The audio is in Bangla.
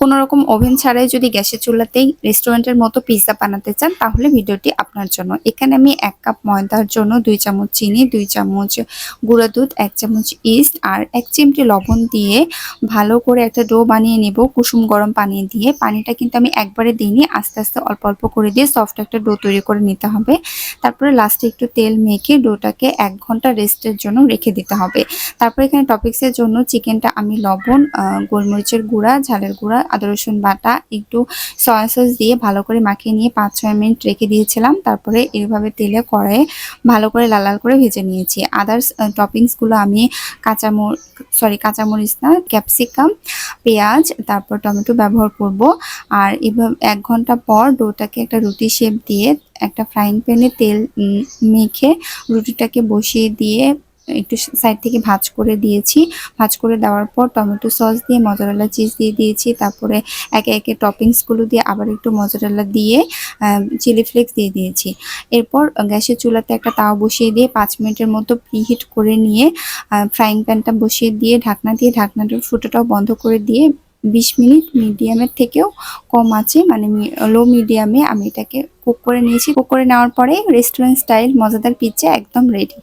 কোনো রকম ওভেন ছাড়াই যদি গ্যাসের চুলাতেই রেস্টুরেন্টের মতো পিৎজা বানাতে চান তাহলে ভিডিওটি আপনার জন্য। এখানে আমি 1 কাপ ময়দার জন্য 2 চামচ চিনি, 2 চামচ গুঁড়া দুধ, 1 চামচ ইস্ট আর 1 চিমটি লবণ দিয়ে ভালো করে একটা ডো বানিয়ে নেব কুসুম গরম পানি দিয়ে। পানিটা কিন্তু আমি একবারে দিইনি, আস্তে আস্তে অল্প অল্প করে দিয়ে সফট একটা ডো তৈরি করে নিতে হবে। তারপরে লাস্টে একটু তেল মেখে ডোটাকে 1 ঘন্টা রেস্টের জন্য রেখে দিতে হবে। তারপর এখানে টপিক্সের জন্য চিকেনটা আমি লবণ, গোলমরিচের গুঁড়া, ঝালের গুঁড়া, আদা রসুন বাটা, একটু সয়া সস দিয়ে ভালো করে মাখিয়ে নিয়ে 5-6 মিনিট রেখে দিয়েছিলাম। তারপরে এইভাবে তেলে কড়াইয়ে ভালো করে লাল লাল করে ভেজে নিয়েছি। আদার্স টপিংসগুলো আমি কাঁচামরিচ না, ক্যাপসিকাম, পেঁয়াজ, তারপর টমেটো ব্যবহার করব। আর এভাবে 1 ঘন্টা পর ডোটাকে একটা রুটি শেপ দিয়ে একটা ফ্রাইং প্যানে তেল মেখে রুটিটাকে বসিয়ে দিয়ে একটু সাইড থেকে ভাঁজ করে দিয়েছি। ভাঁজ করে দেওয়ার পর টমেটো সস দিয়ে মজরেলা চিজ দিয়ে দিয়েছি। তারপরে একে একে টপিংসগুলো দিয়ে আবার একটু মজরেলা দিয়ে চিলি ফ্লেক্স দিয়ে দিয়েছি। এরপর গ্যাসের চুলাতে একটা তাওয়া বসিয়ে দিয়ে 5 মিনিটের মতো প্রিহিট করে নিয়ে ফ্রাইং প্যানটা বসিয়ে দিয়ে ঢাকনাটার ফুটোটাও বন্ধ করে দিয়ে 20 মিনিট মিডিয়ামের থেকেও কম আছে, মানে লো মিডিয়ামে আমি এটাকে কুক করে নিয়েছি। কুক করে নেওয়ার পরে রেস্টুরেন্ট স্টাইল মজাদার পিৎজা একদম রেডি।